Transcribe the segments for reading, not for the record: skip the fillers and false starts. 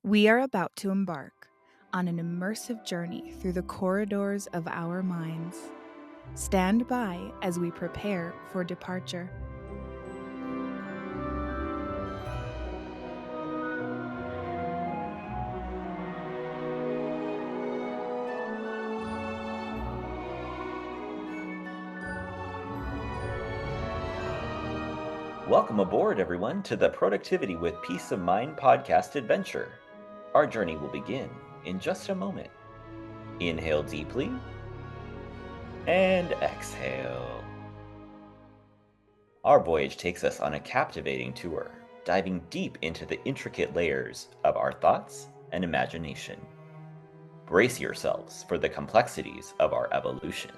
We are about to embark on an immersive journey through the corridors of our minds. Stand by as we prepare for departure. Welcome aboard, everyone, to the Productivity with Peace of Mind podcast adventure. Our journey will begin in just a moment. Inhale deeply and exhale. Our voyage takes us on a captivating tour, diving deep into the intricate layers of our thoughts and imagination. Brace yourselves for the complexities of our evolution.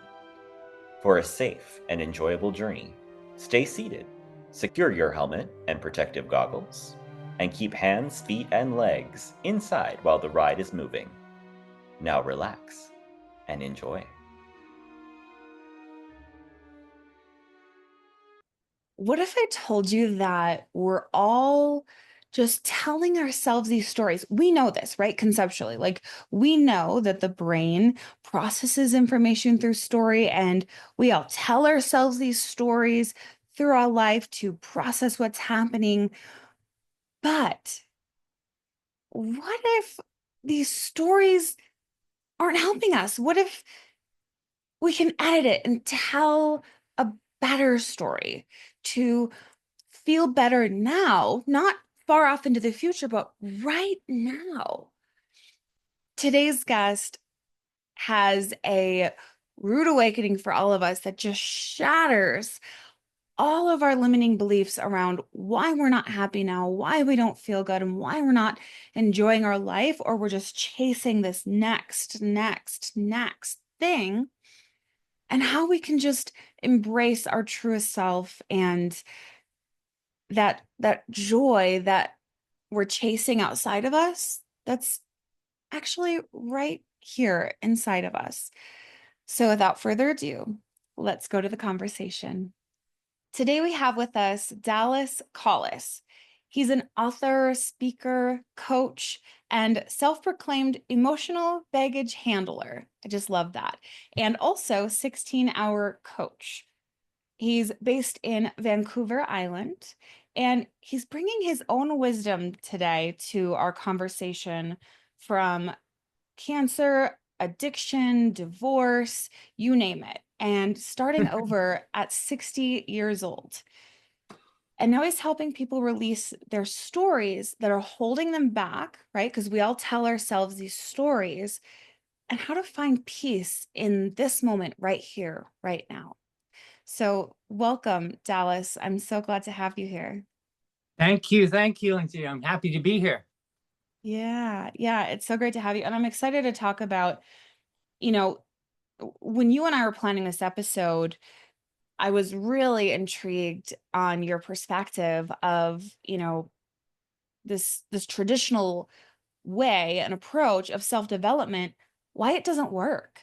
For a safe and enjoyable journey, stay seated. Secure your helmet and protective goggles, and keep hands, feet, and legs inside while the ride is moving. Now relax and enjoy. What if I told you that we're all just telling ourselves these stories? We know this, right? Conceptually, like we know that the brain processes information through story, and we all tell ourselves these stories through our life to process what's happening. But what if these stories aren't helping us? What if we can edit it and tell a better story to feel better now, not far off into the future, but right now? Today's guest has a rude awakening for all of us that just shatters all of our limiting beliefs around why we're not happy now, why we don't feel good, and why we're not enjoying our life, or we're just chasing this next thing, and how we can just embrace our truest self and that joy that we're chasing outside of us, that's actually right here inside of us. So without further ado, let's go to the conversation. Today we have with us Dallas Collis. He's an author, speaker, coach, and self-proclaimed emotional baggage handler. I just love that. And also 16-hour coach. He's based in Vancouver Island, and he's bringing his own wisdom today to our conversation from cancer, addiction, divorce, you name it, and starting over at 60 years old. And now he's helping people release their stories that are holding them back, right? Because we all tell ourselves these stories, and how to find peace in this moment right here, right now. So welcome, Dallas. I'm so glad to have you here. Thank you, Lindsay. I'm happy to be here. Yeah, it's so great to have you. And I'm excited to talk about, when you and I were planning this episode, I was really intrigued on your perspective of, this traditional way and approach of self-development, why it doesn't work,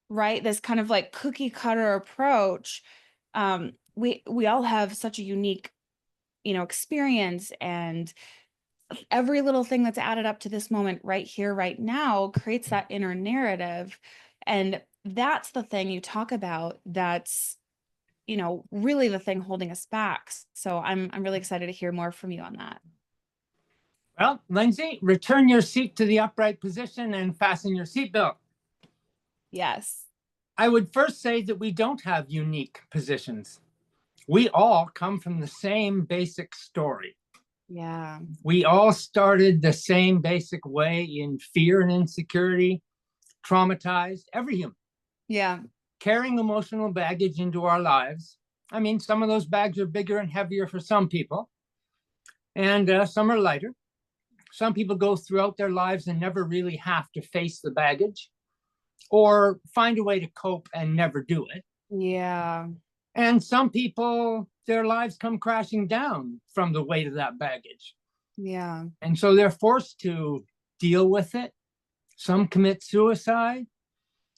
right? This kind of like cookie cutter approach. We all have such a unique, experience, and every little thing that's added up to this moment right here, right now, creates that inner narrative. And that's the thing you talk about that's, really the thing holding us back. So I'm really excited to hear more from you on that. Well, Lindsay, return your seat to the upright position and fasten your seatbelt. Yes. I would first say that we don't have unique positions. We all come from the same basic story. Yeah. We all started the same basic way, in fear and insecurity, traumatized, every human. Yeah. Carrying emotional baggage into our lives. I mean, some of those bags are bigger and heavier for some people, and some are lighter. Some people go throughout their lives and never really have to face the baggage, or find a way to cope and never do it. Yeah. And some people, their lives come crashing down from the weight of that baggage. Yeah. And so they're forced to deal with it. Some commit suicide.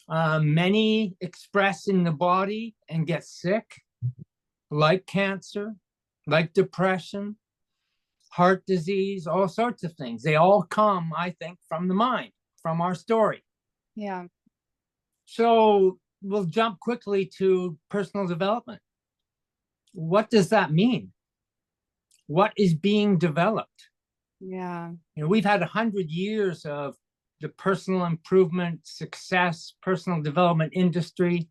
Many express in the body and get sick, like cancer, like depression. heart disease, all sorts of things. They all come, I think, from the mind, from our story. Yeah. So we'll jump quickly to personal development. What does that mean? What is being developed? Yeah. We've had 100 years of the personal improvement, success, personal development industry.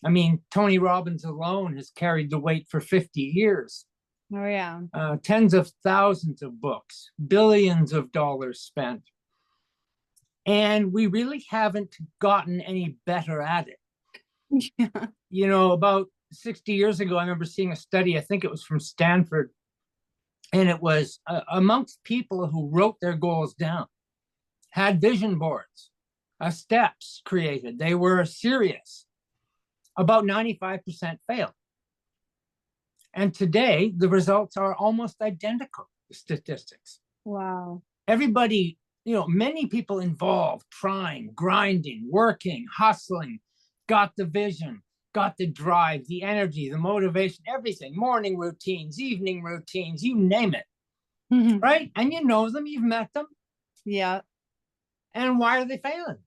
I mean, Tony Robbins alone has carried the weight for 50 years. Oh, yeah. Tens of thousands of books, billions of dollars spent. And we really haven't gotten any better at it. Yeah. About 60 years ago, I remember seeing a study, I think it was from Stanford, and it was amongst people who wrote their goals down, had vision boards, steps created. They were serious. About 95% failed. And today, the results are almost identical, the statistics. Wow. Everybody, many people involved, trying, grinding, working, hustling, got the vision, got the drive, the energy, the motivation, everything, morning routines, evening routines, you name it. Right? And you know them, you've met them. Yeah. And why are they failing?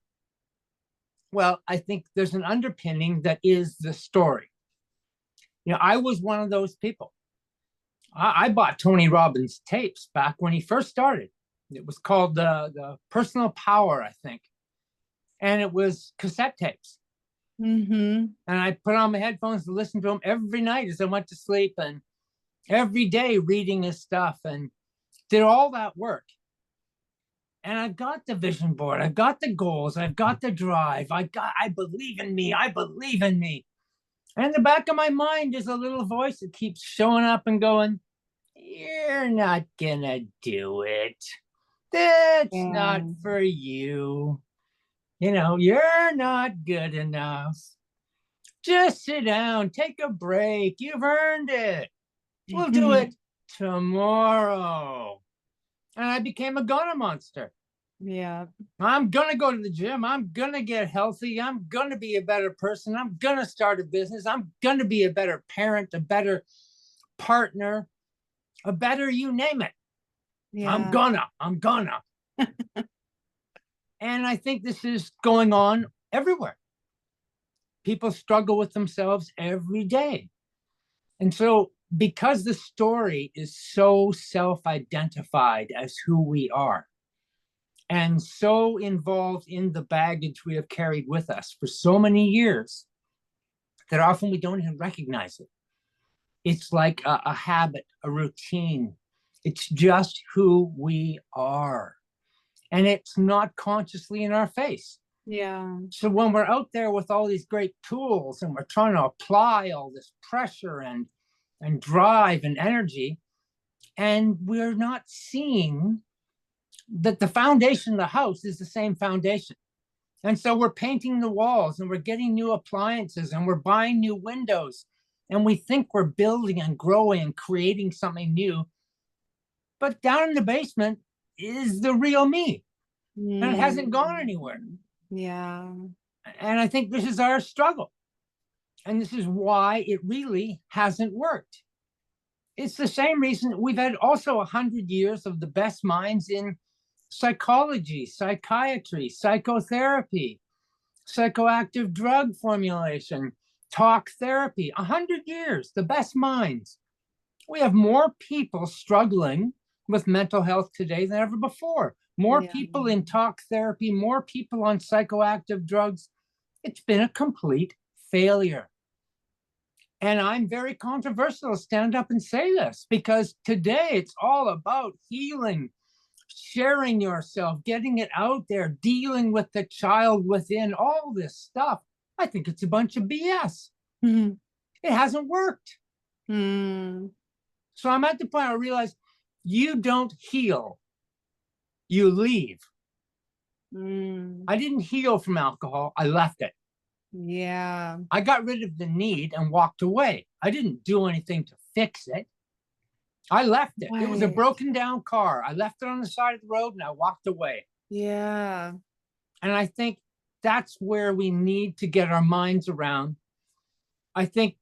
Well, I think there's an underpinning that is the story. I was one of those people. I bought Tony Robbins tapes back when he first started. It was called the Personal Power, I think. And it was cassette tapes. Mm-hmm. And I put on my headphones to listen to him every night as I went to sleep, and every day reading his stuff, and did all that work. And I've got the vision board, I've got the goals, I've got the drive, I believe in me, I believe in me. And in the back of my mind is a little voice that keeps showing up and going, you're not gonna do it. That's not for you. You're not good enough. Just sit down, take a break. You've earned it. We'll do it tomorrow. And I became a Ghana monster. Yeah. I'm going to go to the gym. I'm going to get healthy. I'm going to be a better person. I'm going to start a business. I'm going to be a better parent, a better partner, a better, you name it. Yeah. I'm gonna. And I think this is going on everywhere. People struggle with themselves every day. And so because the story is so self-identified as who we are, and so involved in the baggage we have carried with us for so many years, that often we don't even recognize it. It's like a habit, a routine. It's just who we are. And it's not consciously in our face. Yeah. So when we're out there with all these great tools and we're trying to apply all this pressure and drive and energy, and we're not seeing that the foundation of the house is the same foundation. And so we're painting the walls and we're getting new appliances and we're buying new windows, and we think we're building and growing and creating something new. But down in the basement is the real me. And it hasn't gone anywhere. Yeah. And I think this is our struggle. And this is why it really hasn't worked. It's the same reason we've had also 100 years of the best minds in psychology, psychiatry, psychotherapy, psychoactive drug formulation, talk therapy. 100 years, the best minds. We have more people struggling with mental health today than ever before. More people in talk therapy, more people on psychoactive drugs. It's been a complete failure. And I'm very controversial to stand up and say this, because today it's all about healing, sharing yourself, getting it out there, dealing with the child within, all this stuff. I think it's a bunch of BS. Mm-hmm. It hasn't worked. Mm. So I'm at the point I realize you don't heal, you leave. I didn't heal from alcohol, I left it. Yeah. I got rid of the need and walked away. I didn't do anything to fix it. I left it. Right. It was a broken down car. I left it on the side of the road and I walked away. Yeah. And I think that's where we need to get our minds around. I think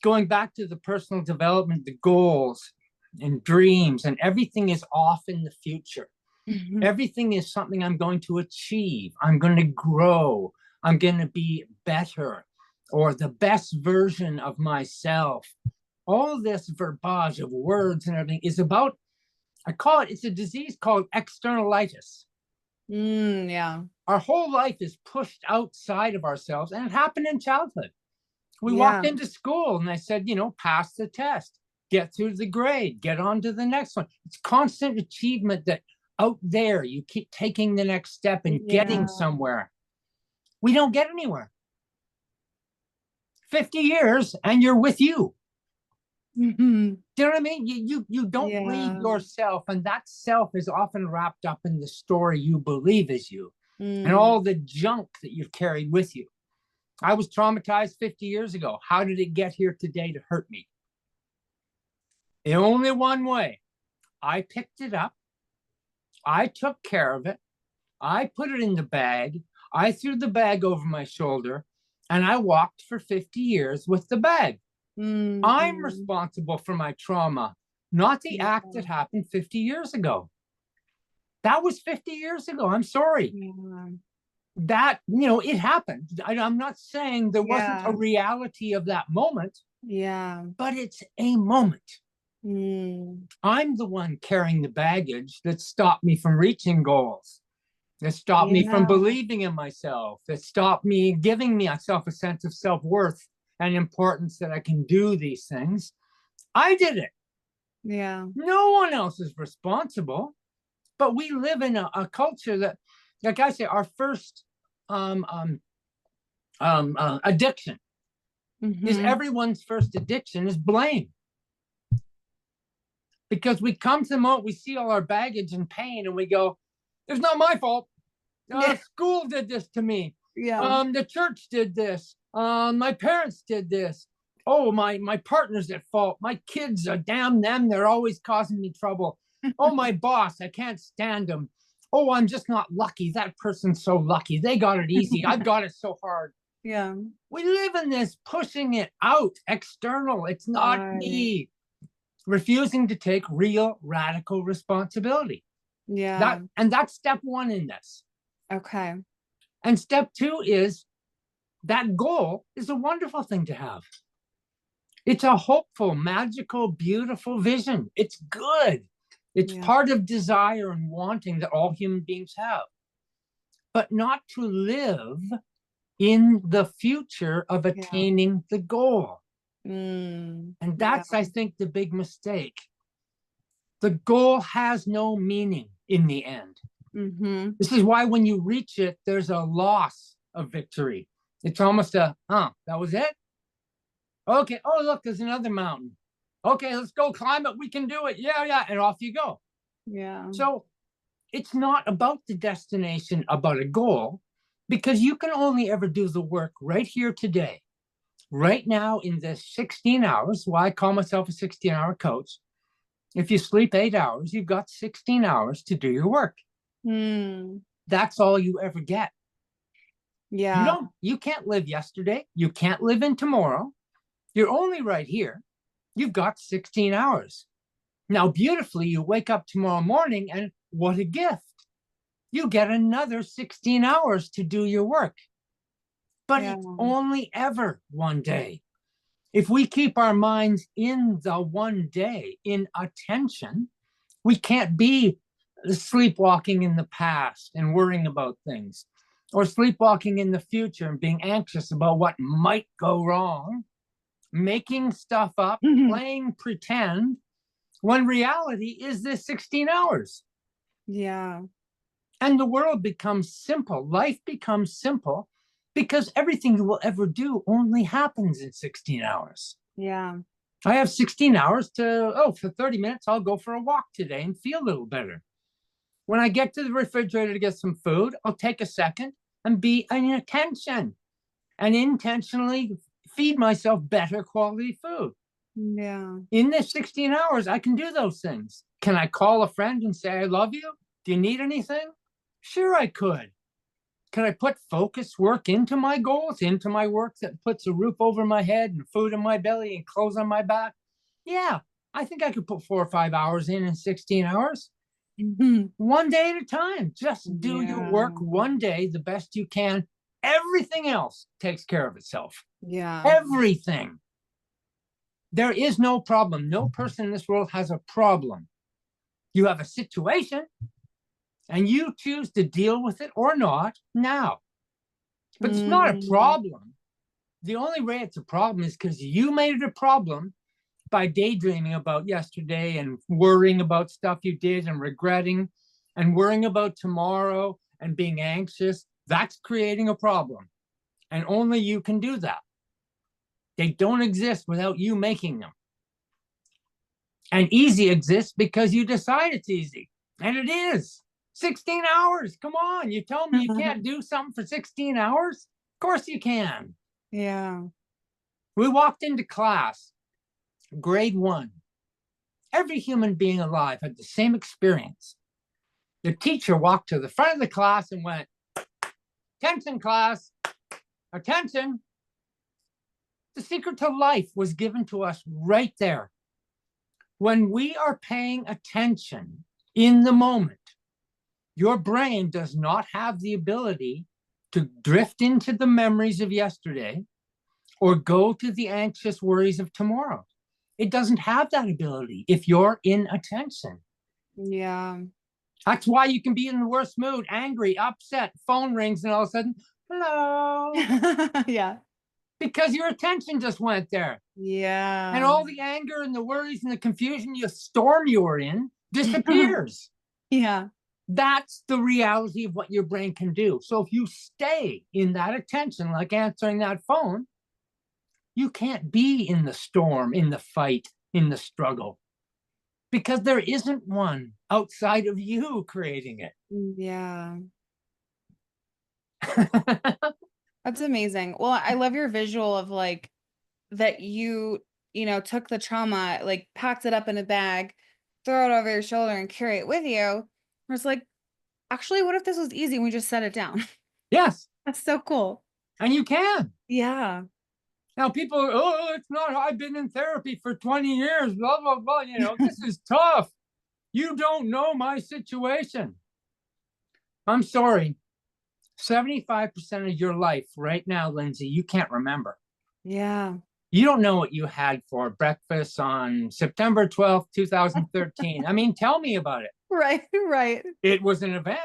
going back to the personal development, the goals, and dreams, and everything is off in the future. Mhm. Everything is something I'm going to achieve. I'm going to grow. I'm going to be better, or the best version of myself. All this verbiage of words and everything is about, I call it, it's a disease called externalitis. Yeah. Our whole life is pushed outside of ourselves, and it happened in childhood. We Yeah. walked into school and they said, pass the test, get through the grade, get on to the next one. It's constant achievement that out there you keep taking the next step and getting somewhere. We don't get anywhere. 50 years and you're with you. Mhm. Do you know what I mean? You don't read yourself, and that self is often wrapped up in the story you believe is you and all the junk that you've carried with you. I was traumatized 50 years ago. How did it get here today to hurt me? In only one way. I picked it up. I took care of it. I put it in the bag. I threw the bag over my shoulder, and I walked for 50 years with the bag. I'm responsible for my trauma, not the act that happened 50 years ago. That was 50 years ago. I'm sorry. That, it happened. I'm not saying there wasn't a reality of that moment. But it's a moment. I'm the one carrying the baggage that stopped me from reaching goals, that stopped me from believing in myself, that stopped me giving myself a sense of self-worth and importance that I can do these things. I did it. No one else is responsible. But we live in a culture that, like I say, our first addiction is everyone's first addiction is blame. Because we come to the moment, we see all our baggage and pain, and we go, it's not my fault. School did this to me. The church did this. My parents did this. Oh, my partner's at fault. My kids, damn them, they're always causing me trouble. Oh, my boss, I can't stand them. Oh, I'm just not lucky. That person's so lucky. They got it easy. I've got it so hard. We live in this pushing it out, external. It's not me. Refusing to take real radical responsibility. That's step one in this. Okay. And step two is that goal is a wonderful thing to have. It's a hopeful, magical, beautiful vision. It's good. It's part of desire and wanting that all human beings have. But not to live in the future of attaining the goal. And that's, I think, the big mistake. The goal has no meaning in the end. This is why when you reach it, there's a loss of victory. It's almost that was it? Okay, oh, look, there's another mountain. Okay, let's go climb it. We can do it. Yeah. And off you go. So it's not about the destination, about a goal, because you can only ever do the work right here today. Right now in this 16 hours, why I call myself a 16-hour coach. If you sleep 8 hours, you've got 16 hours to do your work. That's all you ever get. You can't live yesterday. You can't live in tomorrow. You're only right here. You've got 16 hours. Now, beautifully, you wake up tomorrow morning and what a gift. You get another 16 hours to do your work. But it's only ever one day. If we keep our minds in the one day, in attention, we can't be sleepwalking in the past and worrying about things, or sleepwalking in the future and being anxious about what might go wrong, making stuff up, playing pretend, when reality is this 16 hours. And the world becomes simple. Life becomes simple because everything you will ever do only happens in 16 hours. I have 16 hours for 30 minutes, I'll go for a walk today and feel a little better. When I get to the refrigerator to get some food, I'll take a second and be in attention and intentionally feed myself better quality food. In this 16 hours, I can do those things. Can I call a friend and say, I love you? Do you need anything? Sure, I could. Can I put focus work into my goals, into my work that puts a roof over my head and food in my belly and clothes on my back? Yeah, I think I could put 4 or 5 hours in 16 hours. Mhm. One day at a time. Just do your work Yeah. one day the best you can. Everything else takes care of itself. Yeah. Everything. There is no problem. No person in this world has a problem. You have a situation and you choose to deal with it or not now. But it's not a problem. The only way it's a problem is because you made it a problem by daydreaming about yesterday and worrying about stuff you did and regretting and worrying about tomorrow and being anxious. That's creating a problem. And only you can do that. They don't exist without you making them. And easy exists because you decide it's easy. And it is. 16 hours. Come on. You tell me you can't do something for 16 hours? Of course you can. Yeah. We walked into class, grade 1. Every human being alive had the same experience. The teacher walked to the front of the class and went, "Attention, class. Attention." The secret to life was given to us right there. When we are paying attention in the moment, your brain does not have the ability to drift into the memories of yesterday or go to the anxious worries of tomorrow. It doesn't have that ability if you're in attention. Yeah. That's why you can be in the worst mood, angry, upset, phone rings, and all of a sudden, hello. Yeah. Because your attention just went there. Yeah. And all the anger and the worries and the confusion, the storm you were in, disappears. Yeah. That's the reality of what your brain can do. So if you stay in that attention, like answering that phone, you can't be in the storm, in the fight, in the struggle, because there isn't one outside of you creating it. Yeah. That's amazing. Well, I love your visual of like that took the trauma, like packed it up in a bag, throw it over your shoulder and carry it with you. It's like, actually, what if this was easy and we just set it down? Yes. That's so cool. And you can. Yeah. Now people, oh, it's not, I've been in therapy for 20 years, blah, blah, blah. This is tough. You don't know my situation. I'm sorry. 75% of your life right now, Lindsay, you can't remember. Yeah. You don't know what you had for breakfast on September 12th, 2013. I mean, tell me about it. Right. Right. It was an event.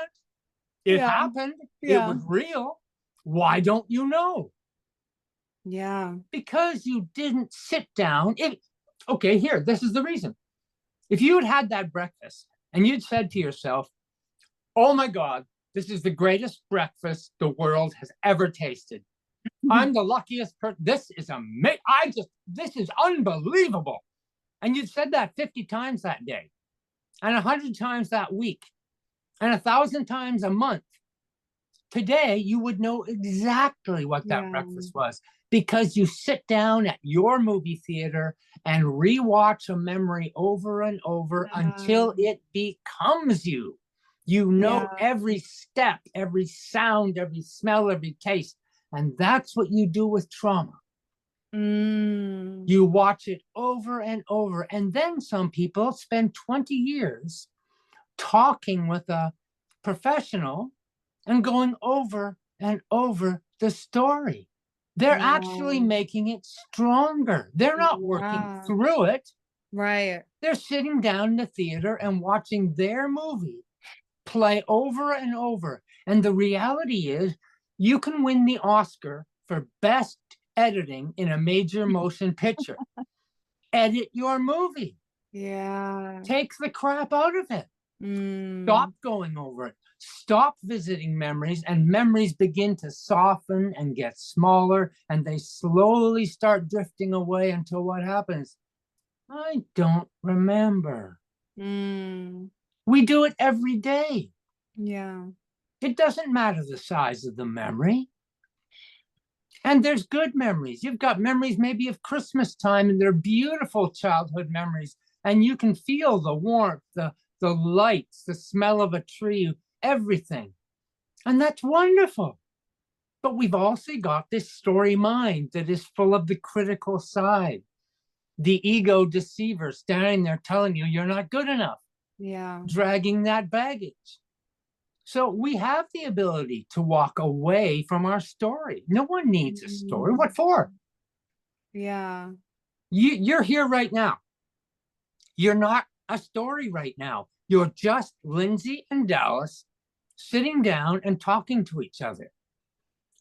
It Yeah. happened. Yeah. It was real. Why don't you know? Yeah. Because you didn't sit down. Okay, here, this is the reason. If you had that breakfast and you'd said to yourself, oh my God, this is the greatest breakfast the world has ever tasted. I'm the luckiest person. This is amazing. This is unbelievable. And you'd said that 50 times that day, and 100 times that week, and 1,000 times a month. Today, you would know exactly what that breakfast was, because you sit down at your movie theater and rewatch a memory over and over until it becomes you. You know every step, every sound, every smell, every taste. And that's what you do with trauma. You watch it over and over. And then some people spend 20 years talking with a professional and going over and over the story. They're actually making it stronger. They're not working through it. Right. They're sitting down in the theater and watching their movie play over and over. And the reality is, you can win the Oscar for best editing in a major motion picture. Edit your movie. Yeah. Take the crap out of it. Stop going over it. Stop visiting memories, and memories begin to soften and get smaller, and they slowly start drifting away until what happens? I don't remember. We do it every day. Yeah. It doesn't matter the size of the memory. And there's good memories. You've got memories maybe of Christmas time, and they're beautiful childhood memories. And you can feel the warmth, the lights, the smell of a tree, everything. And that's wonderful. But we've also got this story mind that is full of the critical side. the ego deceiver standing there telling you you're not good enough, Yeah. dragging that baggage. So we have the ability to walk away from our story. No one needs a story. What for? Yeah. You're here right now. You're not a story right now. You're just Lindsay and Dallas sitting down and talking to each other.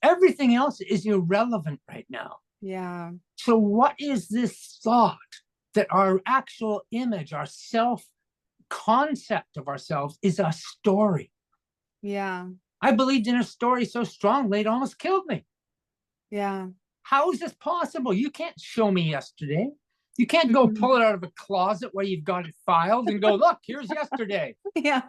Everything else is irrelevant right now. Yeah. So what is this thought that our actual image, our self concept of ourselves is a story? Yeah. I believed in a story so strongly it almost killed me. Yeah. How is this possible? You can't show me yesterday. You can't go pull it out of a closet where you've got it filed and go, look, here's yesterday. Yeah.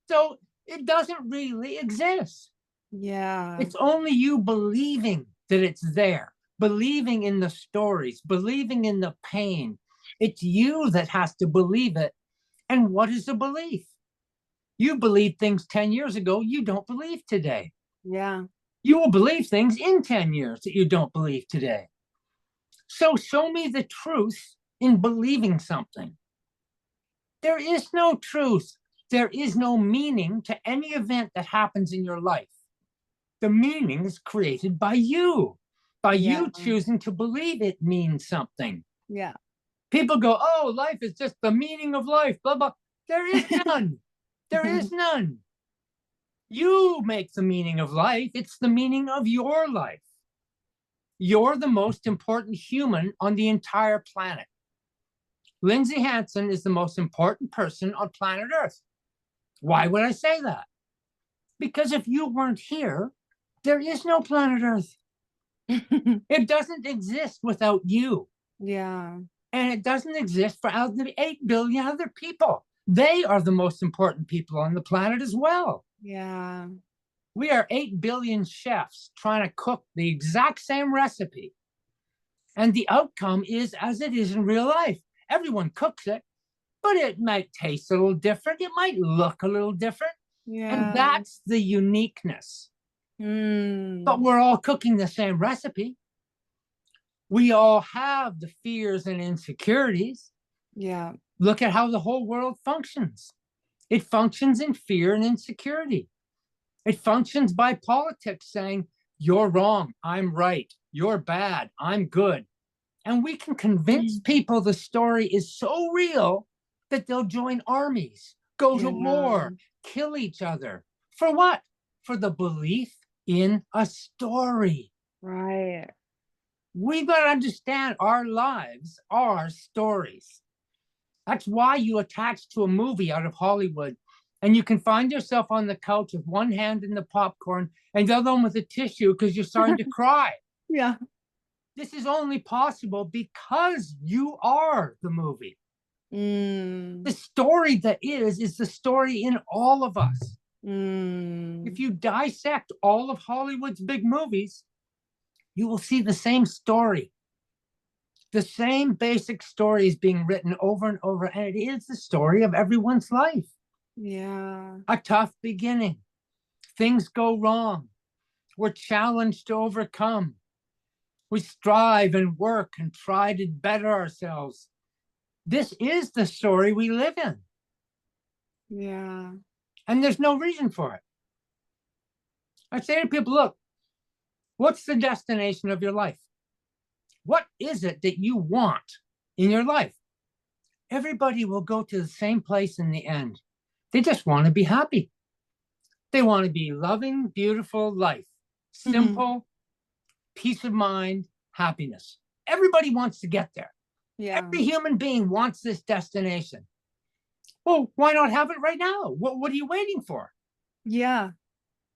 So it doesn't really exist. Yeah. It's only you believing that it's there, believing in the stories, believing in the pain. It's you that has to believe it. And what is a belief? You believed things 10 years ago you don't believe today. Yeah. You will believe things in 10 years that you don't believe today. So show me the truth in believing something. There is no truth. There is no meaning to any event that happens in your life. The meaning is created by you Yeah. choosing to believe it means something. Yeah. People go, oh, life is just the meaning of life, blah, blah. There is none. There is none. You make the meaning of life. It's the meaning of your life. You're the most important human on the entire planet. Lindsay Hansen is the most important person on planet Earth. Why would I say that? Because if you weren't here, there is no planet Earth. It doesn't exist without you. Yeah. And it doesn't exist for 8 billion other people. They are the most important people on the planet as well. Yeah. We are 8 billion chefs trying to cook the exact same recipe. And the outcome is as it is in real life. Everyone cooks it, but it might taste a little different. It might look a little different. Yeah. And that's the uniqueness. But we're all cooking the same recipe. We all have the fears and insecurities. Yeah. Look at how the whole world functions. It functions in fear and insecurity. It functions by politics saying, you're wrong, I'm right, you're bad, I'm good. And we can convince people the story is so real that they'll join armies, go to war, kill each other. For what? For the belief in a story. Right. We've got to understand our lives are stories. That's why you attach to a movie out of Hollywood and you can find yourself on the couch with one hand in the popcorn and the other one with a tissue because you're starting to cry. Yeah. This is only possible because you are the movie. The story that is the story in all of us. If you dissect all of Hollywood's big movies, you will see the same story. The same basic story is being written over and over, and it is the story of everyone's life. Yeah. A tough beginning. Things go wrong. We're challenged to overcome. We strive and work and try to better ourselves. This is the story we live in. Yeah. And there's no reason for it. I say to people, look, what's the destination of your life? What is it that you want in your life? Everybody will go to the same place in the end. They just want to be happy. They want to be loving, beautiful life. Simple, peace of mind, happiness. Everybody wants to get there. Yeah. Every human being wants this destination. Well, why not have it right now? What are you waiting for? Yeah.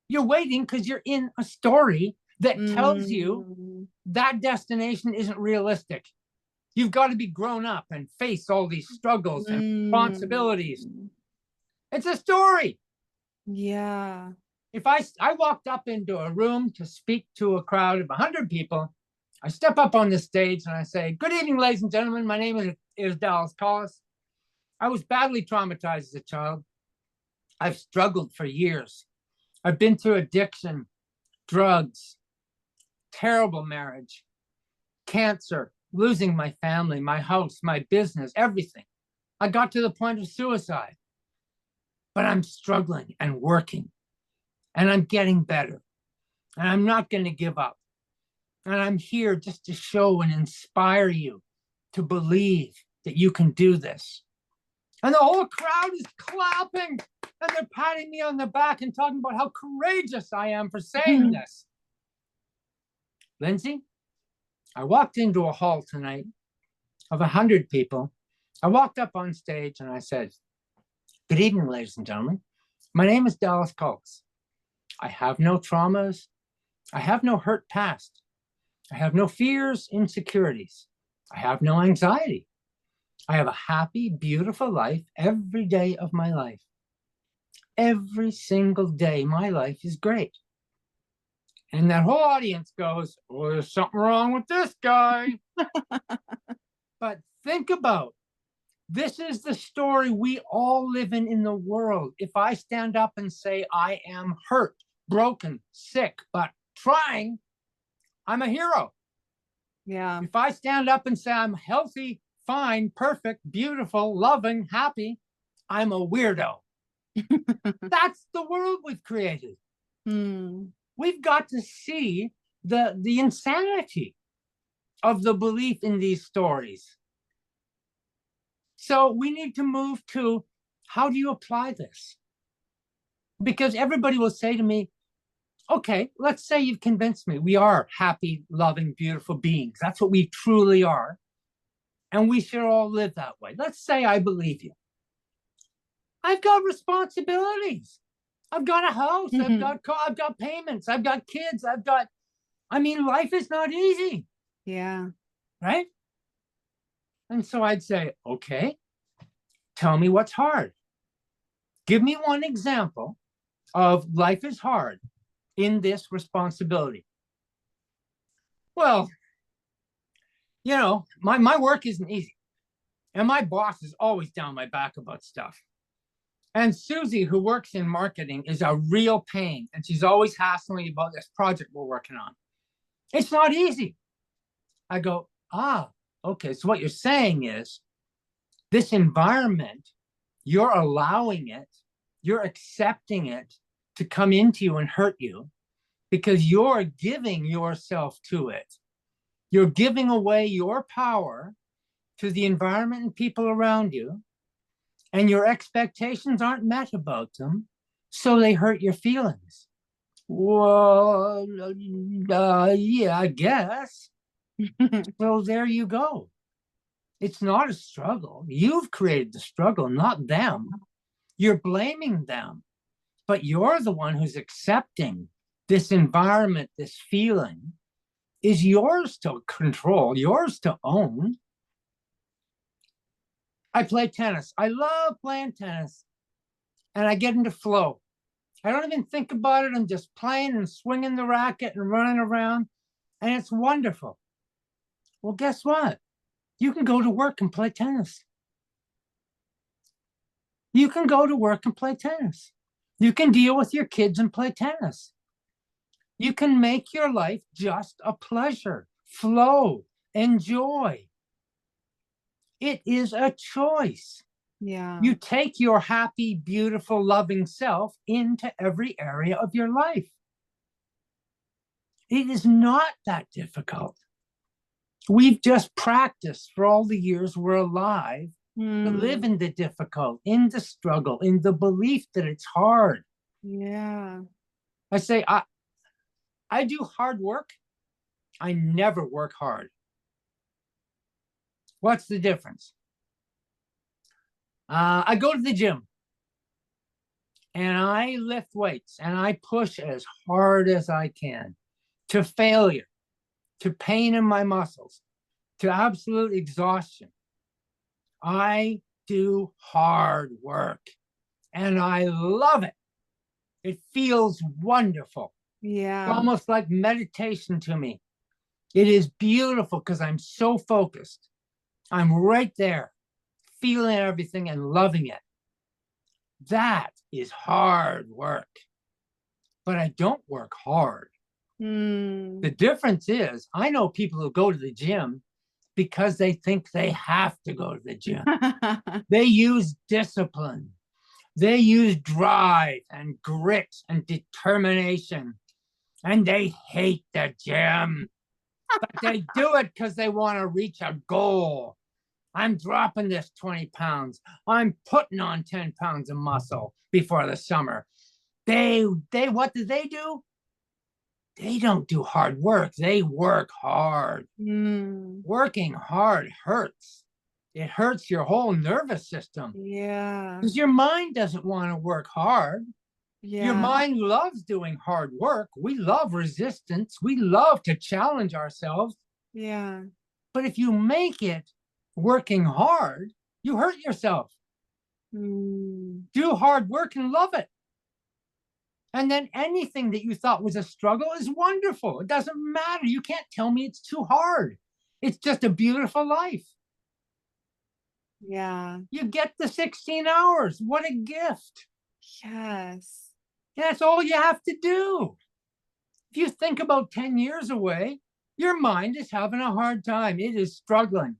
You're waiting because you're in a story that tells you that destination isn't realistic. You've got to be grown up and face all these struggles and responsibilities. It's a story. Yeah. If I walked up into a room to speak to a crowd of 100 people, I step up on the stage and I say, good evening, ladies and gentlemen. My name is Dallas Collis. I was badly traumatized as a child. I've struggled for years. I've been through addiction, drugs, terrible marriage, cancer, losing my family, my house, my business, everything. I got to the point of suicide. But I'm struggling and working, and I'm getting better, and I'm not going to give up. And I'm here just to show and inspire you to believe that you can do this. And the whole crowd is clapping, and they're patting me on the back and talking about how courageous I am for saying this. Lindsay, I walked into a hall tonight of 100 people. I walked up on stage and I said, "Good evening, ladies and gentlemen. My name is Dallas Collis. I have no traumas. I have no hurt past. I have no fears, insecurities. I have no anxiety. I have a happy, beautiful life every day of my life. Every single day, my life is great." And that whole audience goes, "Well, there's something wrong with this guy." But think about, this is the story we all live in the world. If I stand up and say I am hurt, broken, sick, but trying, I'm a hero. Yeah. If I stand up and say I'm healthy, fine, perfect, beautiful, loving, happy, I'm a weirdo. That's the world we've created. We've got to see the insanity of the belief in these stories. So we need to move to, how do you apply this? Because everybody will say to me, okay, let's say you've convinced me we are happy, loving, beautiful beings. That's what we truly are. And we should all live that way. Let's say I believe you. I've got responsibilities. I've got a house. I've got payments. I've got kids. Life is not easy. Yeah. Right? And so I'd say, okay, tell me what's hard. Give me one example of life is hard in this responsibility. Well, my work isn't easy. And my boss is always down my back about stuff. And Susie, who works in marketing, is a real pain. And she's always hassling me about this project we're working on. It's not easy. I go, okay. So what you're saying is this environment, you're allowing it, you're accepting it to come into you and hurt you because you're giving yourself to it. You're giving away your power to the environment and people around you, and your expectations aren't met about them, so they hurt your feelings. Well, yeah, I guess. So there you go. It's not a struggle. You've created the struggle, not them. You're blaming them, but you're the one who's accepting this environment, this feeling is yours to control, yours to own. I play tennis. I love playing tennis. And I get into flow. I don't even think about it. I'm just playing and swinging the racket and running around. And it's wonderful. Well, guess what? You can go to work and play tennis. You can go to work and play tennis. You can deal with your kids and play tennis. You can make your life just a pleasure, flow, enjoy. It is a choice. Yeah. You take your happy, beautiful, loving self into every area of your life. It is not that difficult. We've just practiced for all the years we're alive to live in the difficult, in the struggle, in the belief that it's hard. Yeah. I say, I do hard work. I never work hard. What's the difference? I go to the gym and I lift weights and I push as hard as I can to failure, to pain in my muscles, to absolute exhaustion. I do hard work and I love it. It feels wonderful. Yeah. It's almost like meditation to me. It is beautiful because I'm so focused. I'm right there, feeling everything and loving it. That is hard work. But I don't work hard. The difference is, I know people who go to the gym because they think they have to go to the gym. They use discipline. They use drive and grit and determination. And they hate the gym. But they do it because they want to reach a goal. I'm dropping this 20 pounds. I'm putting on 10 pounds of muscle before the summer. They what do? They don't do hard work. They work hard. Working hard hurts. It hurts your whole nervous system. Yeah. Because your mind doesn't want to work hard. Yeah. Your mind loves doing hard work. We love resistance. We love to challenge ourselves. Yeah. But if you make it working hard, you hurt yourself. Do hard work and love it. And then anything that you thought was a struggle is wonderful. It doesn't matter. You can't tell me it's too hard. It's just a beautiful life. Yeah. You get the 16 hours. What a gift. Yes. That's all you have to do. If you think about 10 years away, your mind is having a hard time. It is struggling.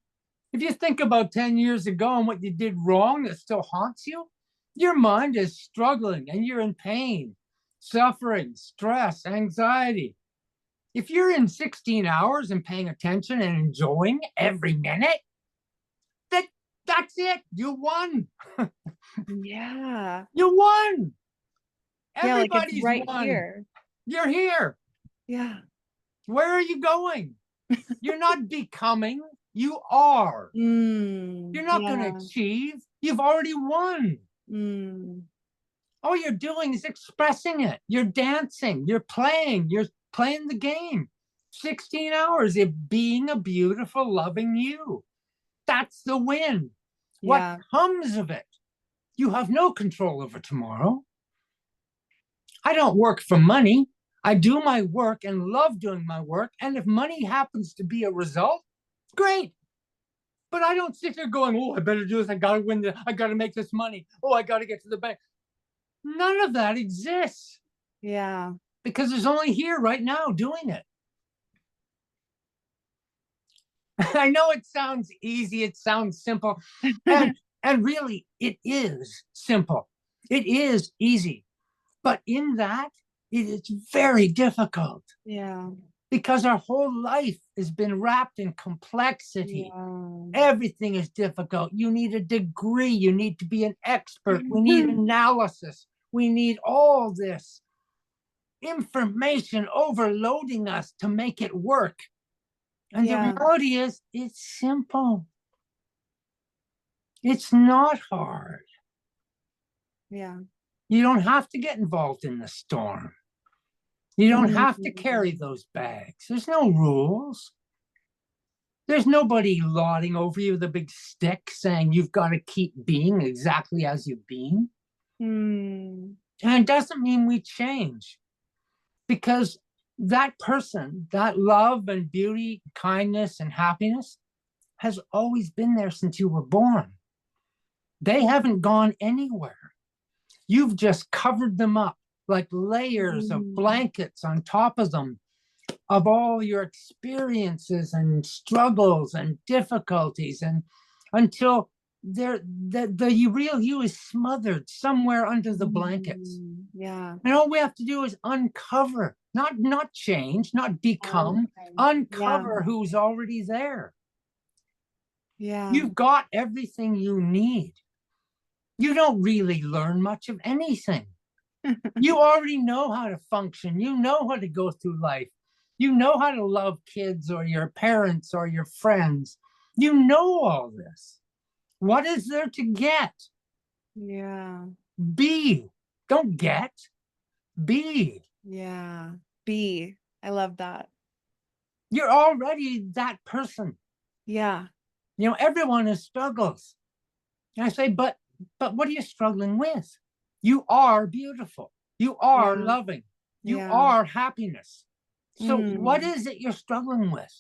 If you think about 10 years ago and what you did wrong that still haunts you, your mind is struggling and you're in pain, suffering, stress, anxiety. If you're in 16 hours and paying attention and enjoying every minute, that's it. You won. Yeah. You won. Yeah, like Everybody's it's right won. here. You're here. Yeah. Where are you going? You're not becoming. You are. You're not going to achieve. You've already won. All you're doing is expressing it. You're dancing. You're playing the game. 16 hours of being a beautiful, loving you. That's the win. Yeah. What comes of it? You have no control over tomorrow. I don't work for money. I do my work and love doing my work. And if money happens to be a result, great. But I don't sit there going, oh, I better do this. I got to win this. I got to make this money. Oh, I got to get to the bank. None of that exists. Yeah. Because there's only here right now doing it. I know it sounds easy. It sounds simple. And really, it is simple. It is easy. But in that, it is very difficult. Yeah. Because our whole life has been wrapped in complexity. Yeah. Everything is difficult. You need a degree. You need to be an expert. We need analysis. We need all this information overloading us to make it work. And the reality is, it's simple. It's not hard. Yeah. You don't have to get involved in the storm. You don't have to carry those bags. There's no rules. There's nobody lauding over you with a big stick saying you've got to keep being exactly as you've been. And it doesn't mean we change, because that person, that love and beauty, kindness and happiness has always been there since you were born. They haven't gone anywhere. You've just covered them up like layers of blankets on top of them, of all your experiences and struggles and difficulties, and until the real you is smothered somewhere under the blankets. Yeah. And all we have to do is uncover, not change, not become, uncover who's already there. Yeah. You've got everything you need. You don't really learn much of anything. You already know how to function. You know how to go through life. You know how to love kids or your parents or your friends. You know all this. What is there to get? Yeah. Be. Don't get. Be. Yeah. Be. I love that. You're already that person. Yeah. You know, everyone has struggles. And I say, but what are you struggling with? You are beautiful. You are loving. You are happiness. So what is it you're struggling with?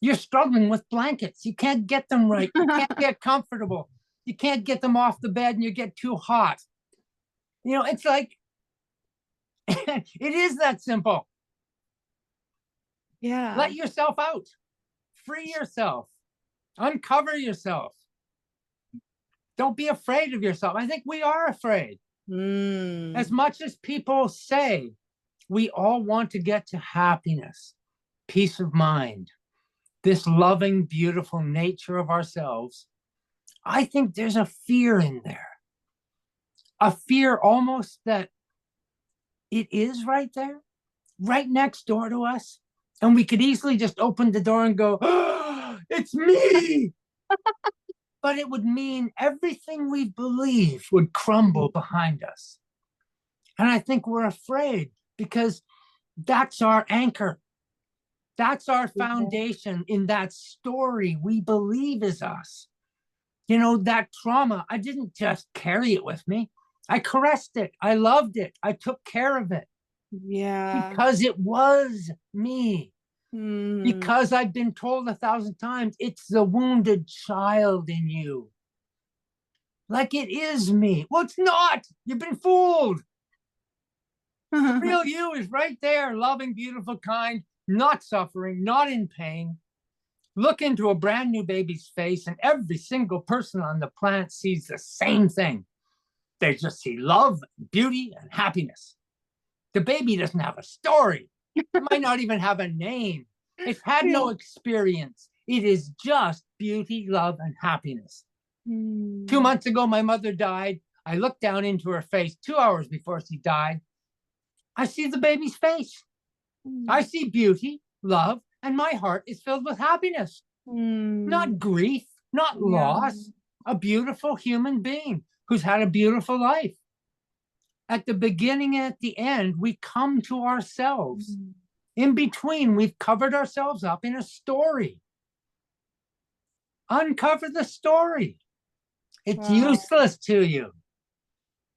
You're struggling with blankets. You can't get them right. You can't get comfortable. You can't get them off the bed and you get too hot. You know, it's like, it is that simple. Yeah. Let yourself out. Free yourself. Uncover yourself. Don't be afraid of yourself. I think we are afraid. As much as people say, we all want to get to happiness, peace of mind, this loving, beautiful nature of ourselves. I think there's a fear in there. A fear almost that it is right there, right next door to us. And we could easily just open the door and go, oh, it's me. But it would mean everything we believe would crumble behind us. And I think we're afraid because that's our anchor. That's our foundation in that story we believe is us. You know, that trauma, I didn't just carry it with me. I caressed it. I loved it. I took care of it. Yeah. Because it was me. Because I've been told 1,000 times, it's the wounded child in you. Like it is me. Well, it's not. You've been fooled. The real you is right there, loving, beautiful, kind, not suffering, not in pain. Look into a brand new baby's face, and every single person on the planet sees the same thing. They just see love, beauty, and happiness. The baby doesn't have a story. It might not even have a name. It's had no experience. It is just beauty, love, and happiness. 2 months ago, my mother died. I looked down into her face 2 hours before she died. I see the baby's face. I see beauty, love, and my heart is filled with happiness. Not grief, not loss. A beautiful human being who's had a beautiful life. At the beginning and at the end, we come to ourselves. In between, we've covered ourselves up in a story. Uncover the story. It's useless to you.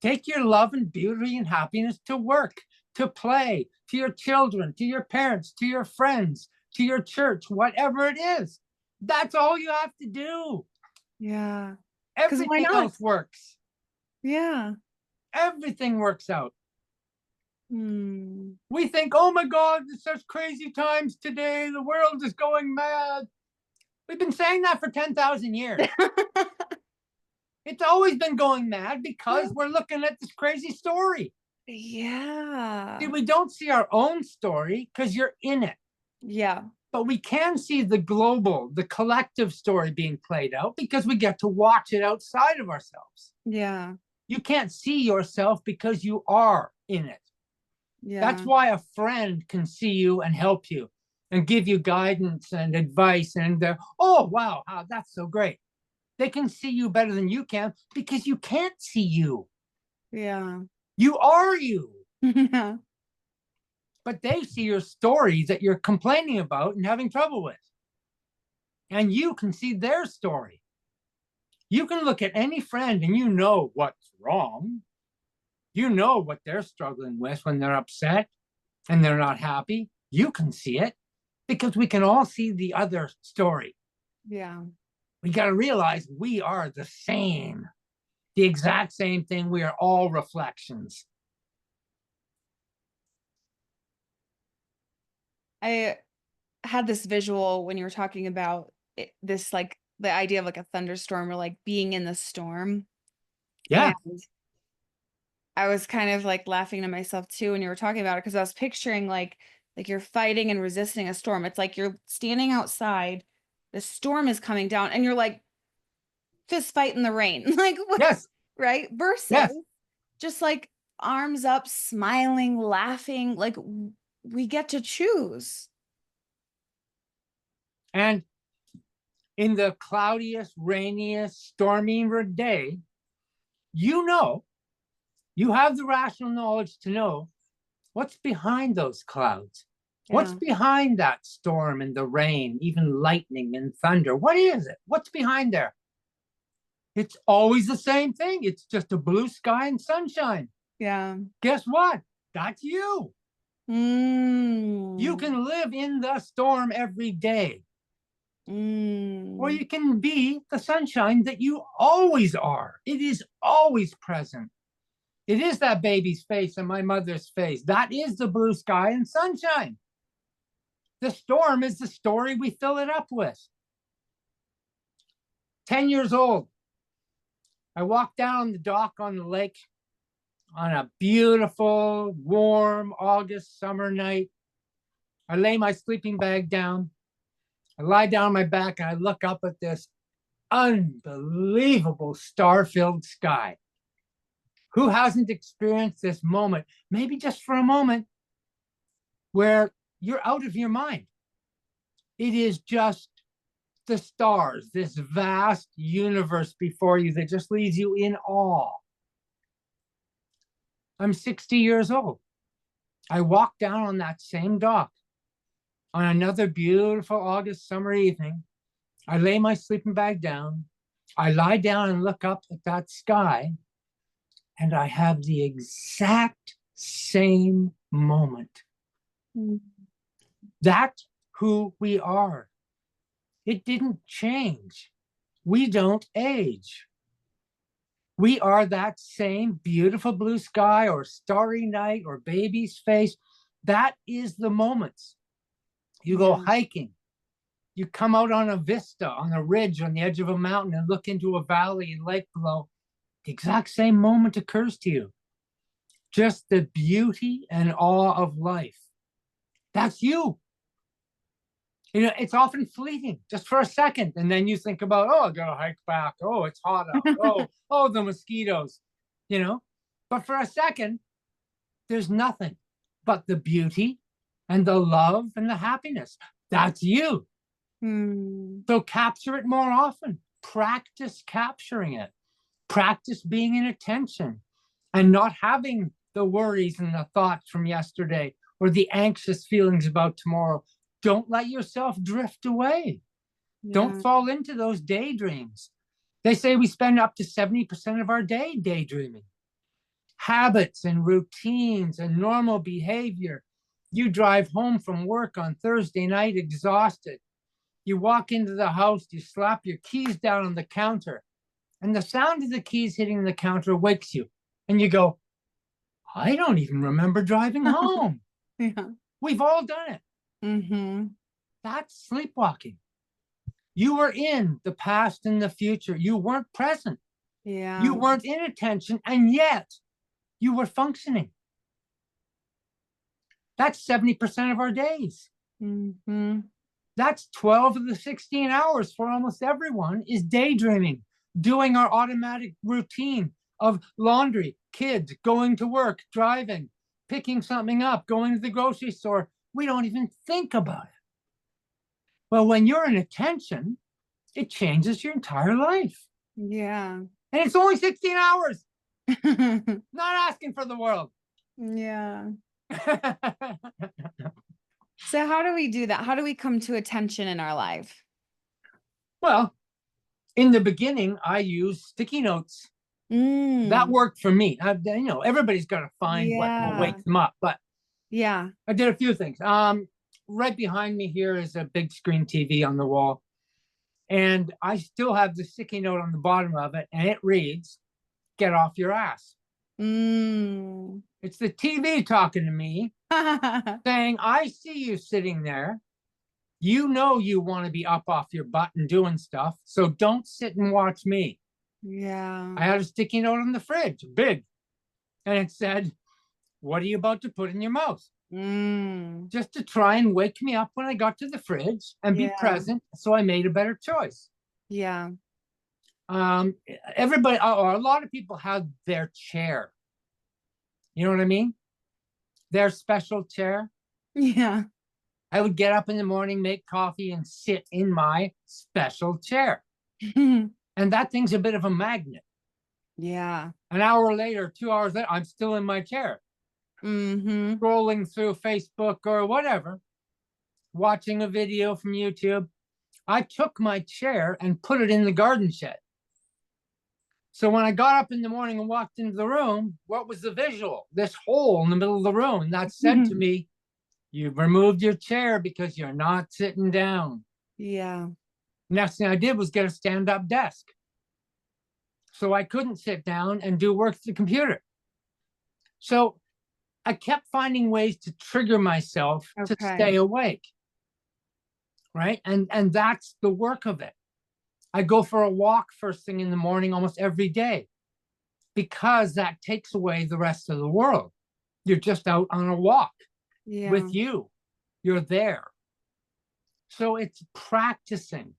Take your love and beauty and happiness to work, to play, to your children, to your parents, to your friends, to your church, whatever it is. That's all you have to do. Yeah. Everything else works. Yeah. Everything works out. We think, oh my God, it's such crazy times today. The world is going mad. We've been saying that for 10,000 years. It's always been going mad because we're looking at this crazy story. Yeah. See, we don't see our own story because you're in it. Yeah. But we can see the global, the collective story being played out because we get to watch it outside of ourselves. Yeah. You can't see yourself because you are in it. Yeah. That's why a friend can see you and help you and give you guidance and advice. And oh, wow, that's so great. They can see you better than you can because you can't see you. Yeah. You are you. Yeah. But they see your story that you're complaining about and having trouble with. And you can see their story. You can look at any friend and you know what's wrong. You know what they're struggling with when they're upset and they're not happy. You can see it because we can all see the other story. Yeah. We got to realize we are the same, the exact same thing. We are all reflections. I had this visual when you were talking about this, like the idea of like a thunderstorm or like being in the storm. Yeah. And I was kind of like laughing to myself too when you were talking about it because I was picturing like you're fighting and resisting a storm. It's like you're standing outside, the storm is coming down, and you're like fist fight in the rain. Like what? Yes. Right? Versus just like arms up, smiling, laughing, like we get to choose. And in the cloudiest, rainiest, stormiest day, you know, you have the rational knowledge to know what's behind those clouds. Yeah. What's behind that storm and the rain, even lightning and thunder? What is it? What's behind there? It's always the same thing. It's just a blue sky and sunshine. Yeah. Guess what? That's you. You can live in the storm every day. Or you can be the sunshine that you always are. It is always present. It is that baby's face and my mother's face. That is the blue sky and sunshine. The storm is the story we fill it up with. 10 years old. I walked down the dock on the lake on a beautiful, warm August summer night. I lay my sleeping bag down. I lie down on my back and I look up at this unbelievable star-filled sky. Who hasn't experienced this moment, maybe just for a moment, where you're out of your mind? It is just the stars, this vast universe before you that just leaves you in awe. I'm 60 years old. I walk down on that same dock on another beautiful August summer evening. I lay my sleeping bag down. I lie down and look up at that sky, and I have the exact same moment. That's who we are. It didn't change. We don't age. We are that same beautiful blue sky or starry night or baby's face. That is the moments. You go hiking. You come out on a vista, on a ridge, on the edge of a mountain and look into a valley and lake below. The exact same moment occurs to you. Just the beauty and awe of life. That's you. You know, it's often fleeting, just for a second. And then you think about, oh, I gotta hike back. Oh, it's hot out. Oh, the mosquitoes, you know. But for a second, there's nothing but the beauty and the love and the happiness. That's you. So capture it more often. Practice capturing it. Practice being in attention and not having the worries and the thoughts from yesterday or the anxious feelings about tomorrow. Don't let yourself drift away. Don't fall into those daydreams. They say we spend up to 70% of our day daydreaming. Habits and routines and normal behavior. You drive home from work on Thursday night exhausted. You walk into the house, you slap your keys down on the counter, and the sound of the keys hitting the counter wakes you. And you go, I don't even remember driving home. We've all done it. That's sleepwalking. You were in the past and the future. You weren't present. You weren't in attention, and yet you were functioning. That's 70% of our days. That's 12 of the 16 hours for almost everyone is daydreaming, doing our automatic routine of laundry, kids, going to work, driving, picking something up, going to the grocery store. We don't even think about it. Well, when you're in attention, it changes your entire life. And it's only 16 hours. Not asking for the world. So how do we do that? How do we come to attention in our life? Well, in the beginning, I used sticky notes. That worked for me. You know, everybody's got to find what will wake them up. But I did a few things. Right behind me here is a big screen TV on the wall. And I still have the sticky note on the bottom of it. And it reads, "Get off your ass." It's the TV talking to me, saying, I see you sitting there. You know you want to be up off your butt and doing stuff. So don't sit and watch me. I had a sticky note on the fridge, big. And it said, what are you about to put in your mouth? Just to try and wake me up when I got to the fridge and be present. So I made a better choice. Everybody, or a lot of people have their chair. You know what I mean? Their special chair. I would get up in the morning, make coffee, and sit in my special chair. And that thing's a bit of a magnet. An hour later, 2 hours later, I'm still in my chair. Scrolling through Facebook or whatever, watching a video from YouTube. I took my chair and put it in the garden shed. So when I got up in the morning and walked into the room, what was the visual? This hole in the middle of the room. And that said to me, you've removed your chair because you're not sitting down. Next thing I did was get a stand-up desk. So I couldn't sit down and do work at the computer. So I kept finding ways to trigger myself to stay awake. Right? And that's the work of it. I go for a walk first thing in the morning almost every day because that takes away the rest of the world. You're just out on a walk with you. You're there. So it's practicing.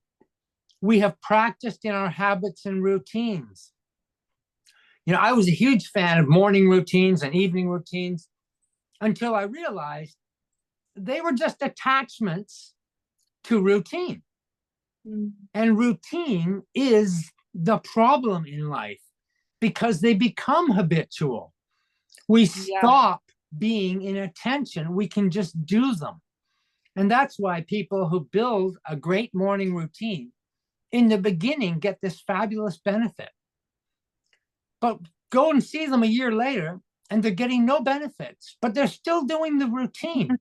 We have practiced in our habits and routines. I was a huge fan of morning routines and evening routines until I realized they were just attachments to routine. And routine is the problem in life because they become habitual. We stop being in attention. We can just do them. And that's why people who build a great morning routine in the beginning get this fabulous benefit. But go and see them a year later, and they're getting no benefits, but they're still doing the routine.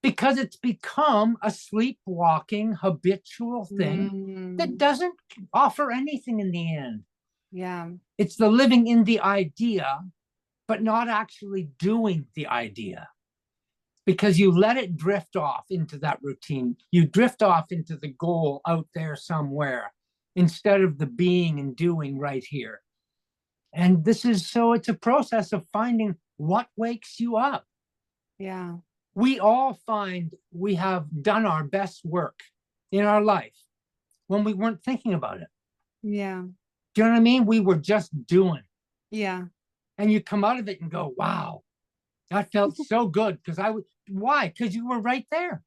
Because it's become a sleepwalking, habitual thing that doesn't offer anything in the end. It's the living in the idea, but not actually doing the idea. Because you let it drift off into that routine. You drift off into the goal out there somewhere instead of the being and doing right here. And it's a process of finding what wakes you up. We all find we have done our best work in our life when we weren't thinking about it. Do you know what I mean? We were just doing. And you come out of it and go, wow, that felt so good. Why? Because you were right there.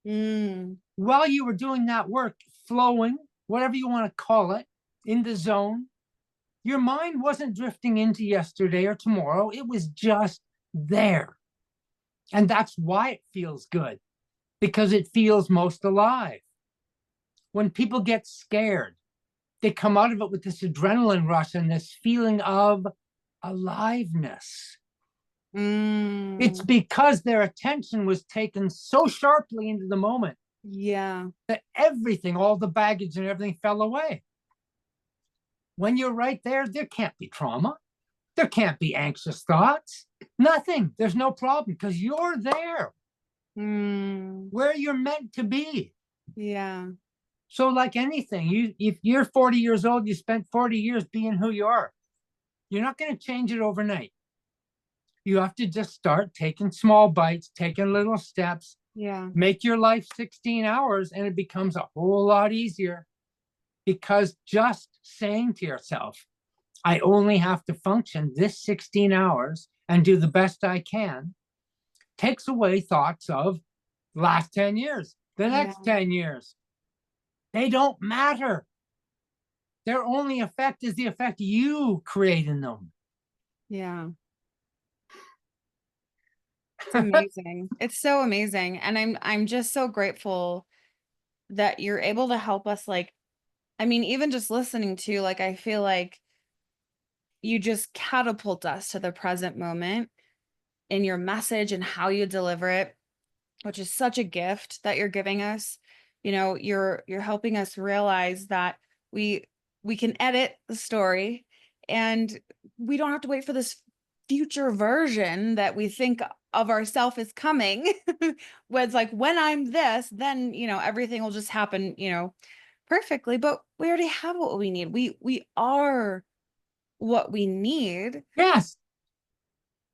While you were doing that work, flowing, whatever you want to call it, in the zone, your mind wasn't drifting into yesterday or tomorrow. It was just there. And that's why it feels good, because it feels most alive. When people get scared, they come out of it with this adrenaline rush and this feeling of aliveness. It's because their attention was taken so sharply into the moment that everything, all the baggage and everything fell away. When you're right there, there can't be trauma. There can't be anxious thoughts. Nothing. There's no problem because you're there where you're meant to be. So like anything, if you're 40 years old, you spent 40 years being who you are. You're not going to change it overnight. You have to just start taking small bites, taking little steps. Make your life 16 hours and it becomes a whole lot easier. Because just saying to yourself, I only have to function this 16 hours and do the best I can, takes away thoughts of last 10 years, the next 10 years. They don't matter. Their only effect is the effect you create in them. It's amazing. It's so amazing. And I'm just so grateful that you're able to help us, even just listening to, I feel like you just catapult us to the present moment in your message and how you deliver it, which is such a gift that you're giving us. You're helping us realize that we can edit the story and we don't have to wait for this future version that we think of ourselves is coming. Where it's like, when I'm this, then, everything will just happen, perfectly, but we already have what we need. We are what we need. Yes.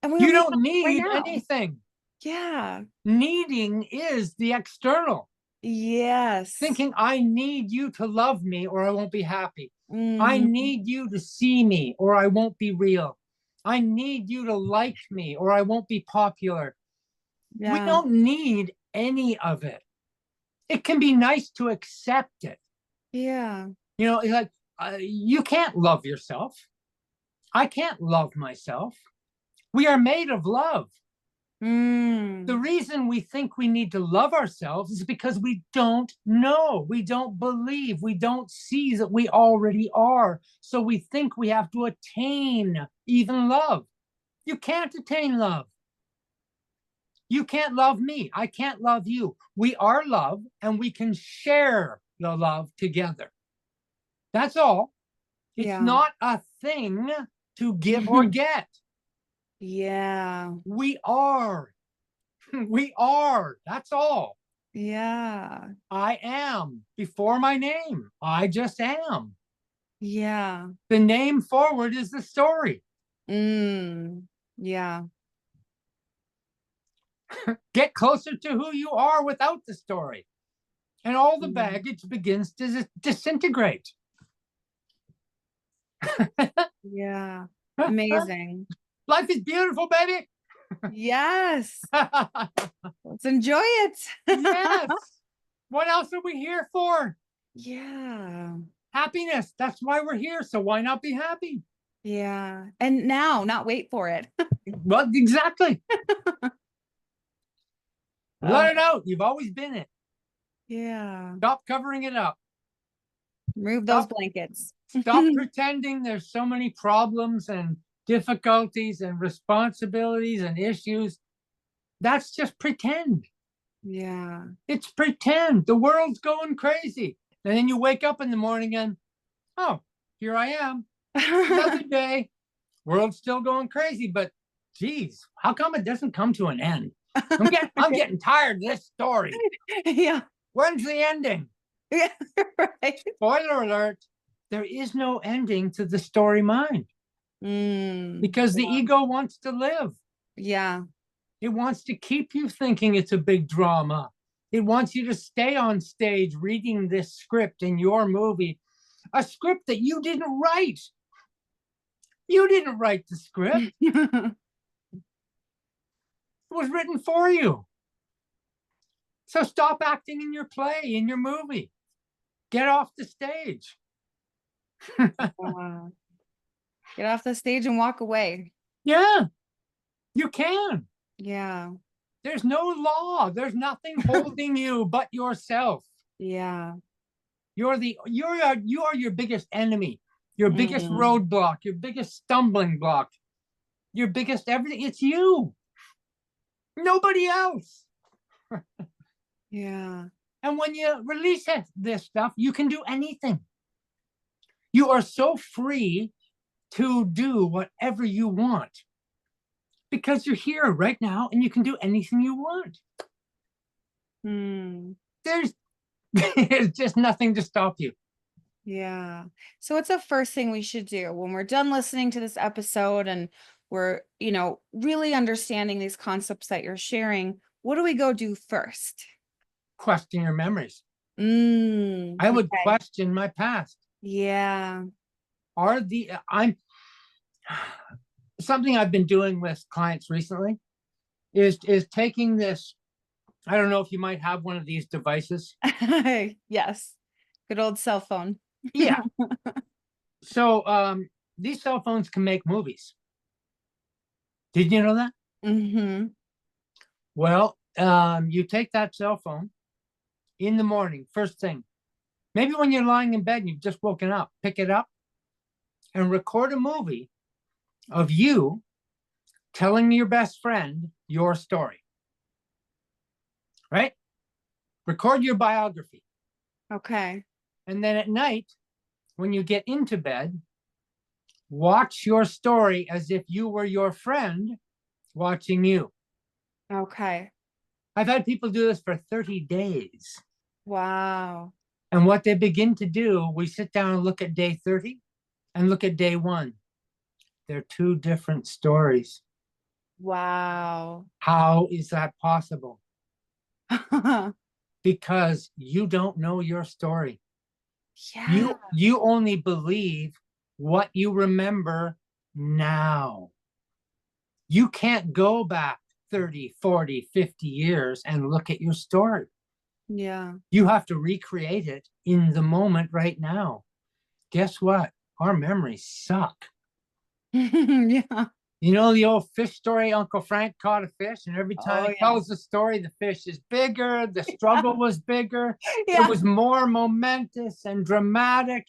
And we you don't need anything. Yeah. Needing is the external. Yes. Thinking, I need you to love me or I won't be happy. I need you to see me or I won't be real. I need you to like me or I won't be popular. We don't need any of it. It can be nice to accept it. It's like, you can't love yourself. I can't love myself. We are made of love. The reason we think we need to love ourselves is because we don't know, we don't believe, we don't see that we already are. So we think we have to attain even love. You can't attain love. You can't love me. I can't love you. We are love and we can share the love together. That's all. It's not a thing to give or get. We are. We are. That's all. Yeah. I am before my name. I just am. Yeah. The name forward is the story. Yeah. Get closer to who you are without the story. And all the baggage begins to disintegrate. Yeah. Amazing. Life is beautiful, baby. Yes. Let's enjoy it. Yes. What else are we here for? Yeah. Happiness. That's why we're here. So why not be happy? Yeah. And now, not wait for it. Well, exactly. Let it out. You've always been it. Yeah. Stop covering it up. Remove those blankets. Stop pretending there's so many problems and difficulties and responsibilities and issues. That's just pretend. Yeah. It's pretend. The world's going crazy. And then you wake up in the morning and, oh, here I am. Another day. World's still going crazy, but geez, how come it doesn't come to an end? I'm getting tired of this story. Yeah. When's the ending? Yeah. Right. Spoiler alert, there is no ending to the story mind because the ego wants to live. Yeah. It wants to keep you thinking it's a big drama. It wants you to stay on stage reading this script in your movie, a script that you didn't write. You didn't write the script. It was written for you. So stop acting in your play, in your movie. Get off the stage. Get off the stage and walk away. Yeah, you can. Yeah. There's no law. There's nothing holding you but yourself. Yeah. You are your biggest enemy, your biggest roadblock, your biggest stumbling block, your biggest everything. It's you. Nobody else. Yeah. And when you release this stuff, you can do anything. You are so free to do whatever you want because you're here right now and you can do anything you want. There's just nothing to stop you. Yeah. So what's the first thing we should do when we're done listening to this episode and we're, really understanding these concepts that you're sharing? What do we go do first? Question your memories. I would question my past. Yeah. Something I've been doing with clients recently is taking this. I don't know if you might have one of these devices. Yes. Good old cell phone. Yeah. So these cell phones can make movies. Did you know that? Mm-hmm. Well, you take that cell phone in the morning, first thing. Maybe when you're lying in bed and you've just woken up, pick it up and record a movie of you telling your best friend your story. Right? Record your biography. Okay. And then at night, when you get into bed, watch your story as if you were your friend watching you. Okay. I've had people do this for 30 days. Wow. And what they begin to do, we sit down and look at day 30 and look at day 1. They're two different stories. Wow. How is that possible? Because you don't know your story. Yeah. You only believe what you remember now. You can't go back 30, 40, 50 years and look at your story. Yeah. You have to recreate it in the moment right now. Guess what? Our memories suck. Yeah. You know the old fish story, Uncle Frank caught a fish, and every time he tells the story, the fish is bigger, the struggle was bigger, it was more momentous and dramatic.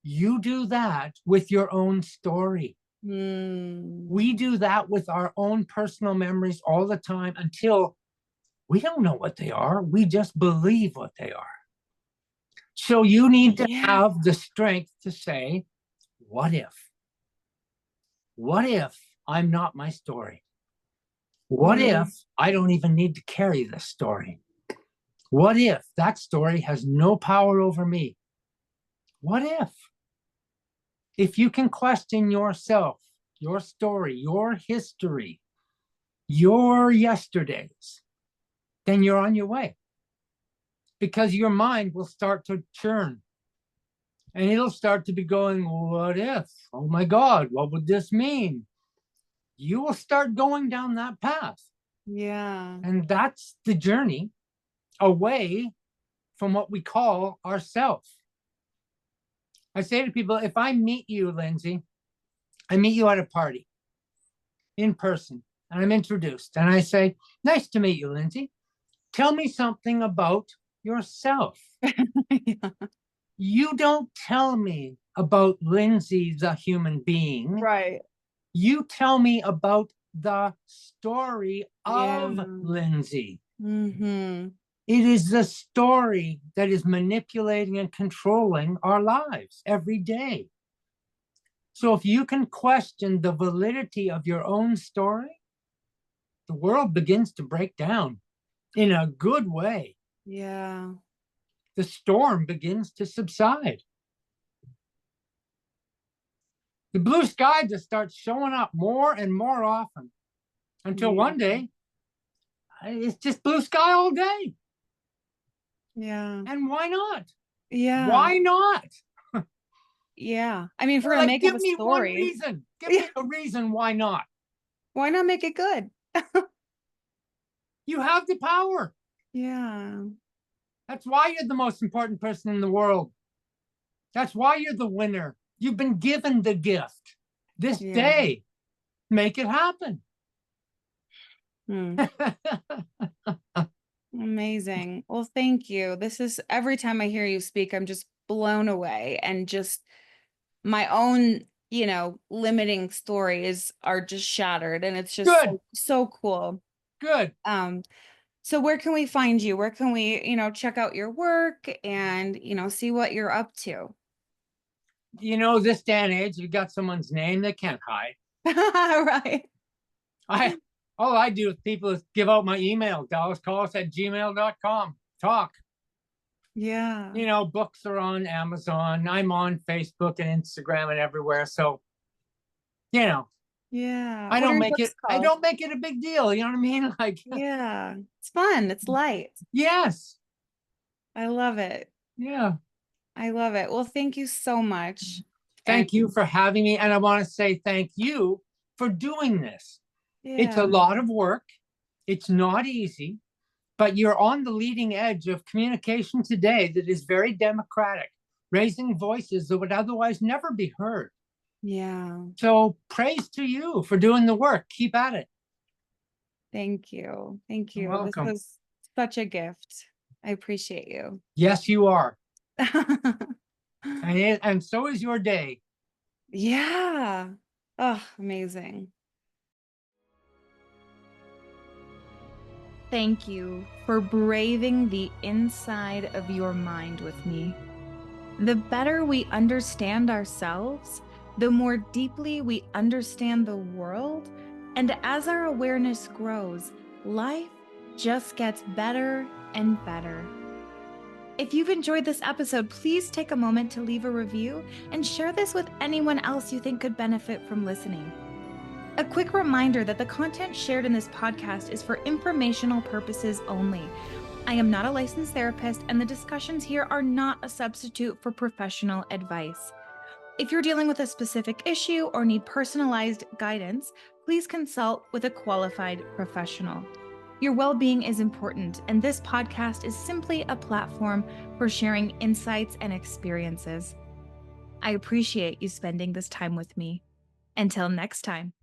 You do that with your own story. We do that with our own personal memories all the time until we don't know what they are. We just believe what they are. So you need to have the strength to say, what if? What if I'm not my story? What if I don't even need to carry this story? What if that story has no power over me? What if? If you can question yourself, your story, your history, your yesterdays, then you're on your way. Because your mind will start to churn. And it'll start to be going, what if? Oh my God, what would this mean? You will start going down that path. Yeah. And that's the journey away from what we call ourself. I say to people, if I meet you, Lindsay, I meet you at a party in person, and I'm introduced, and I say, nice to meet you, Lindsay. Tell me something about yourself. Yeah. You don't tell me about Lindsay, the human being. Right. You tell me about the story of Yeah. Lindsay. Mm-hmm. It is the story that is manipulating and controlling our lives every day. So if you can question the validity of your own story, the world begins to break down in a good way. Yeah. The storm begins to subside. The blue sky just starts showing up more and more often until one day it's just blue sky all day. Yeah. And why not? Yeah. Why not? Yeah. I mean, if we're gonna make up give a me one story, reason. Give me a reason why not. why not make it good? You have the power. Yeah. That's why you're the most important person in the world. That's why you're the winner. You've been given the gift. This day, make it happen. Amazing. Well, thank you. This is every time I hear you speak, I'm just blown away, and just my own, limiting stories are just shattered, and it's just so cool. Good. So where can we find you? Where can we, check out your work and, see what you're up to? This day and age, you got someone's name, they can't hide. Right. All I do with people is give out my email, dallascollis@gmail.com. Talk. Yeah. Books are on Amazon. I'm on Facebook and Instagram and everywhere. So, yeah. I don't make it a big deal. You know what I mean? Like, yeah, it's fun. It's light. Yes. I love it. Yeah. I love it. Well, thank you so much. Thank you for having me. And I want to say thank you for doing this. Yeah. It's a lot of work. It's not easy, but you're on the leading edge of communication today that is very democratic, raising voices that would otherwise never be heard. Yeah. So praise to you for doing the work. Keep at it. Thank you. Thank you. You're welcome. This was such a gift. I appreciate you. Yes, you are. And so is your day. Yeah. Oh, amazing. Thank you for braving the inside of your mind with me. The better we understand ourselves, the more deeply we understand the world, and as our awareness grows, life just gets better and better. If you've enjoyed this episode, please take a moment to leave a review and share this with anyone else you think could benefit from listening. A quick reminder that the content shared in this podcast is for informational purposes only. I am not a licensed therapist, and the discussions here are not a substitute for professional advice. If you're dealing with a specific issue or need personalized guidance, please consult with a qualified professional. Your well-being is important, and this podcast is simply a platform for sharing insights and experiences. I appreciate you spending this time with me. Until next time.